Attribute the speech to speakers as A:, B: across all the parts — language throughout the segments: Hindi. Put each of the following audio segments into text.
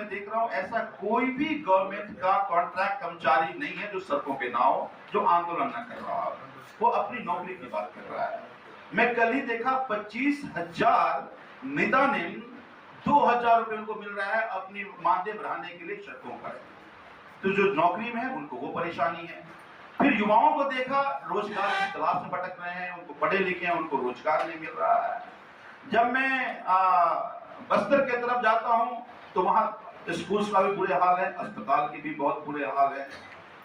A: मैं देख रहा हूं ऐसा कोई भी गवर्नमेंट का कॉन्ट्रैक्ट कर्मचारी नहीं है जो सड़कों पे ना हो, जो आंदोलन न कर रहा हो। वो अपनी नौकरी की बात कर रहा है। मैं कल ही देखा 25,000 नेता ने 2,000 रुपए उनको मिल रहा है अपनी मानदेय बढ़ाने के लिए सड़कों पर। तो जो नौकरी में है उनको वो परेशानी है। फिर युवाओं को देखा रोजगार की तलाश में भटक रहे हैं, उनको पढ़े लिखे हैं, उनको रोजगार नहीं मिल रहा है। जब मैं बस्तर के तरफ जाता हूं तो वहां स्कूल का भी बुरे हाल है, अस्पताल के भी बहुत बुरे हाल है।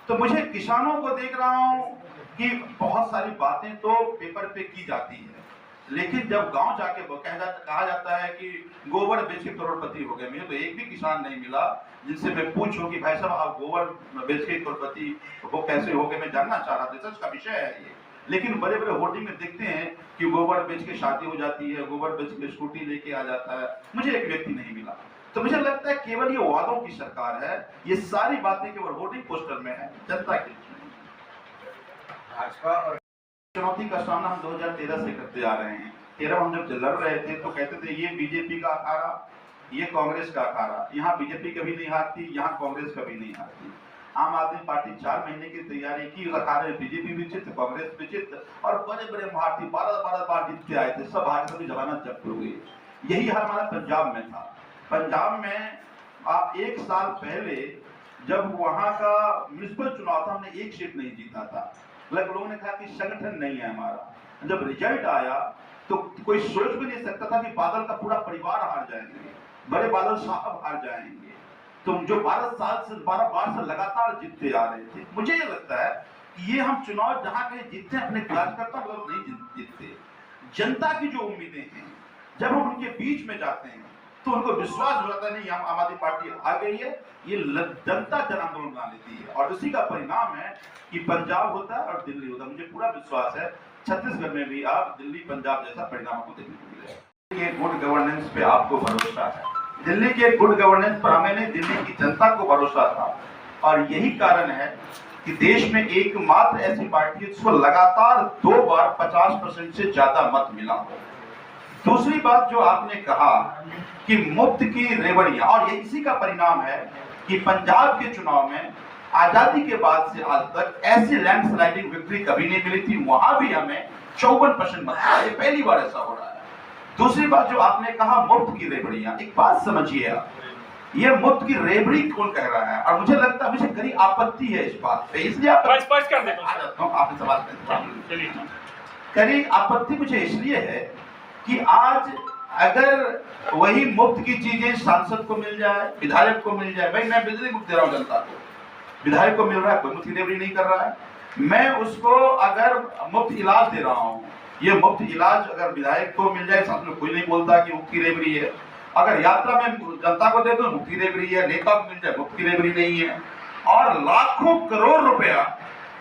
A: तो मुझे किसानों को देख रहा हूं कि बहुत सारी बातें तो पेपर पे की जाती है, लेकिन जब गांव जाके कहा जाता है कि गोबर बेच के करोड़पति हो गए, मुझे तो एक भी किसान नहीं मिला जिनसे मैं पूछूं कि भाई साहब आप गोबर बेच के करोड़पति वो कैसे हो गए। मैं जानना चाह रहा था, रिसर्च का विषय है ये। लेकिन बड़े बड़े होर्डिंग में देखते हैं कि गोबर बेच के शादी हो जाती है, गोबर बेच के स्कूटी लेके आ जाता है। मुझे एक व्यक्ति नहीं मिला। तो मुझे लगता है केवल ये वादों की सरकार है, ये सारी बातें केवल होर्डिंग पोस्टर में है, जनता के भाजपा और चुनौती का सामना हम 2013 से करते आ रहे हैं। 13 हम जब लड़ रहे थे तो कहते थे ये बीजेपी का अखाड़ा, ये कांग्रेस का अखाड़ा, यहाँ बीजेपी कभी नहीं हारती, यहाँ कांग्रेस कभी नहीं हारती। आम आदमी पार्टी 4 महीने की तैयारी की, अखाड़े बीजेपी भी जीत, कांग्रेस भी जीत, और बड़े बड़े महारथी 12 बार जीत के आए थे, सब हार की जमानत जब्त हो गई। यही हाल हमारा पंजाब में था। पंजाब में आप 1 साल पहले जब वहां का म्युनिसिपल चुनाव था, हमने एक सीट नहीं जीता था। लोगों ने कहा कि संगठन नहीं है हमारा। जब रिजल्ट आया तो कोई सोच भी नहीं सकता था कि बादल का पूरा परिवार हार जाएंगे, बड़े बादल साहब हार जाएंगे। तो जो 12 बार से लगातार जीतते आ रहे थे। मुझे ये लगता है कि ये हम चुनाव जहां कहीं जीतते हैं अपने कार्यकर्ता लोग नहीं जीतते। जनता की जो उम्मीदें हैं, जब हम उनके बीच में जाते हैं तो उनको विश्वास हो जाता है नहीं आम आदमी पार्टी आ गई है, ये जनता जन आंदोलन बना लेती है। और उसी का परिणाम है कि पंजाब होता है और दिल्ली होता है। मुझे पूरा विश्वास है छत्तीसगढ़ में भी आप दिल्ली पंजाब जैसा परिणाम आपको देखने को मिलेगा। ये गुड गवर्नेंस पे आपको भरोसा है, दिल्ली के गुड गवर्नेंस पर हमें नहीं, दिल्ली की जनता को भरोसा था। और यही कारण है कि देश में एकमात्र ऐसी पार्टी है जिसको लगातार 2 बार 50% से ज्यादा मत मिला हो। दूसरी बात जो आपने कहा कि मुफ्त की रेवड़ियां, और ये इसी का परिणाम है कि पंजाब के चुनाव में आजादी के बाद से आज तक ऐसी लैंडस्लाइडिंग विक्ट्री कभी नहीं मिली थी। वहां भी हमें 54% मत मिला, ये पहली बार ऐसा हो रहा है। दूसरी बात जो आपने कहा मुफ्त की रेवड़ियां, एक बात समझिए आप, ये मुफ्त की रेवड़ी कौन कह रहा है? और मुझे लगता है मुझे कड़ी आपत्ति है इस बात पे, इसलिए आपने सवाल कड़ी आपत्ति मुझे इसलिए है कि आज अगर वही मुफ्त की चीजें सांसद को मिल जाए, विधायक को मिल जाए, भाई मैं बिजली मुफ्त दे रहा हूं जनता को, विधायक को मिल रहा है, कोई मुफ्त रेवड़ी नहीं कर रहा है। मैं उसको अगर मुफ्त इलाज दे रहा हूं, ये मुफ्त इलाज अगर विधायक को मिल जाए, साथ में कोई नहीं बोलता कि मुफ्त रेवड़ी है। अगर यात्रा में जनता को दे दो मुफ्त रेवड़ी है, नेता को मिल जाए मुफ्त रेवड़ी नहीं है। और लाखों करोड़ रुपया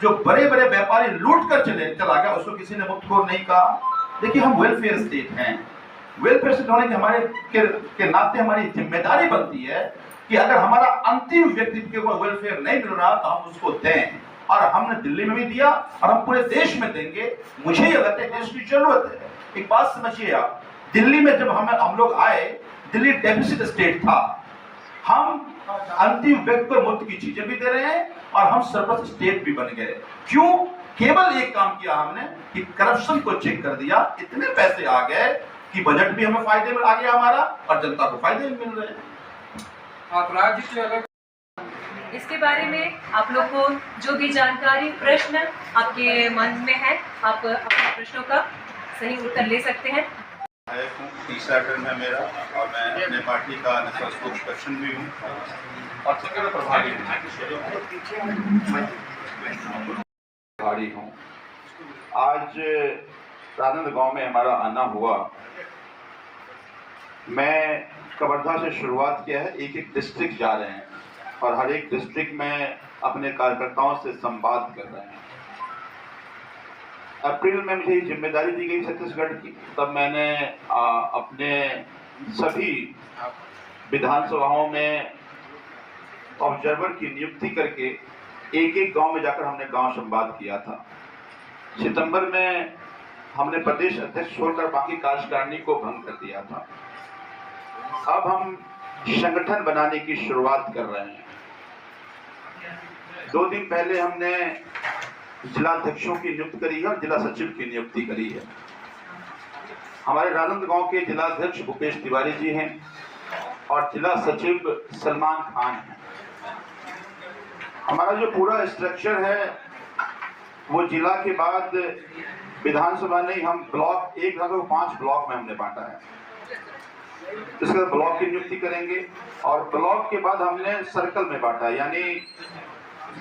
A: जो बड़े बड़े व्यापारी लूट कर चला गया, उसको किसी ने मुफ्त को नहीं कहा। देखिए हम वेलफेयर स्टेट हैं, वेलफेयर स्टेट होने के हमारे के नाते हमारी जिम्मेदारी बनती है कि अगर हमारा अंतिम व्यक्ति को वेलफेयर नहीं मिल रहा तो हम उसको दें। और हमने दिल्ली में भी दिया और हम पूरे देश में देंगे। मुझे ये लगता है देश की जरूरत है। एक बात समझिए आप, दिल्ली में जब हम लोग आए, दिल्ली डेफिसिट स्टेट था। हम अंतिम व्यक्ति को मुफ्त की चीजें भी दे रहे हैं और हम सरप्लस स्टेट भी बन गए। क्यों? केवल एक काम किया हमने कि करप्शन को चेक कर दिया, इतने पैसे आ गए कि बजट भी हमें फायदे में आ गया हमारा और जनता को फायदे मिल रहे हैं।
B: आप राज्य के अलग
C: इसके बारे में आप लोग को जो भी जानकारी प्रश्न आपके मन में है, आप अपने प्रश्नों का सही उत्तर ले सकते हैं।
A: तीसरा टर्म है मेरा और मैं अपने पार्टी का नेशनल स्पोक्स पर्सन भी हूँ और सेक्रेटरी प्रभारी हूँ। आज राजनांदगांव में हमारा आना हुआ। मैं कवर्धा से शुरुआत किया है, एक एक डिस्ट्रिक्ट जा रहे हैं और हर एक डिस्ट्रिक्ट में अपने कार्यकर्ताओं से संवाद कर रहे हैं। अप्रैल में मुझे जिम्मेदारी दी गई छत्तीसगढ़ की, तब मैंने अपने सभी विधानसभाओं में ऑब्जर्वर की नियुक्ति करके एक एक गांव में जाकर हमने गांव संवाद किया था। सितंबर में हमने प्रदेश अध्यक्ष छोड़कर बाकी कार्यकारिणी को भंग कर दिया था। अब हम संगठन बनाने की शुरुआत कर रहे हैं। 2 दिन पहले हमने जिलाध्यक्षों की नियुक्ति करी है और जिला सचिव की नियुक्ति करी है। हमारे राजनांदगांव के जिलाध्यक्ष भूपेश तिवारी जी हैं और जिला सचिव सलमान खान हैं। हमारा जो पूरा स्ट्रक्चर है वो जिला के बाद विधानसभा नहीं, हम ब्लॉक 1 को 5 ब्लॉक में हमने बांटा है। इसके बाद ब्लॉक की नियुक्ति करेंगे और ब्लॉक के बाद हमने सर्कल में बांटा है, यानी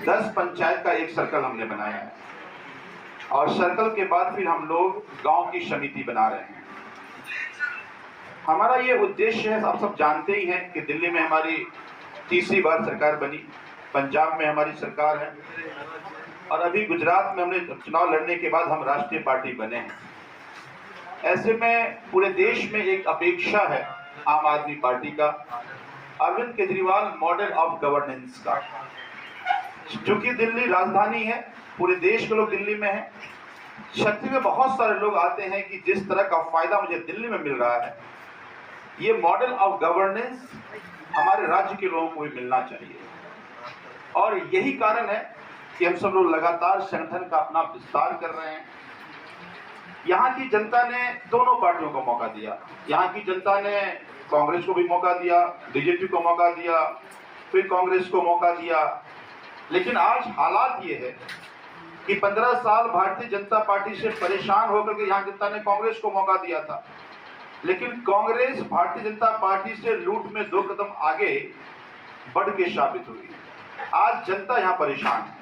A: 10 पंचायत का एक सर्कल हमने बनाया है और सर्कल के बाद फिर हम लोग गांव की समिति बना रहे हैं। हमारा ये उद्देश्य है, आप सब जानते ही हैं कि दिल्ली में हमारी तीसरी बार सरकार बनी, पंजाब में हमारी सरकार है और अभी गुजरात में हमने चुनाव लड़ने के बाद हम राष्ट्रीय पार्टी बने हैं। ऐसे में पूरे देश में एक अपेक्षा है आम आदमी पार्टी का, Arvind Kejriwal model of governance का। क्योंकि दिल्ली राजधानी है, पूरे देश के लोग दिल्ली में हैं, छत्तीसगढ़ में बहुत सारे लोग आते हैं कि जिस तरह का फायदा मुझे दिल्ली में मिल रहा है, ये मॉडल ऑफ गवर्नेंस हमारे राज्य के लोगों को भी मिलना चाहिए। और यही कारण है कि हम सब लोग लगातार संगठन का अपना विस्तार कर रहे हैं। यहाँ की जनता ने दोनों पार्टियों को मौका दिया। यहाँ की जनता ने कांग्रेस को भी मौका दिया, बीजेपी को मौका दिया, फिर कांग्रेस को मौका दिया। लेकिन आज हालात ये है कि 15 साल भारतीय जनता पार्टी से परेशान होकर के यहाँ जनता ने कांग्रेस को मौका दिया था, लेकिन कांग्रेस भारतीय जनता पार्टी से लूट में 2 कदम आगे बढ़ के साबित हुई। आज जनता यहाँ परेशान है।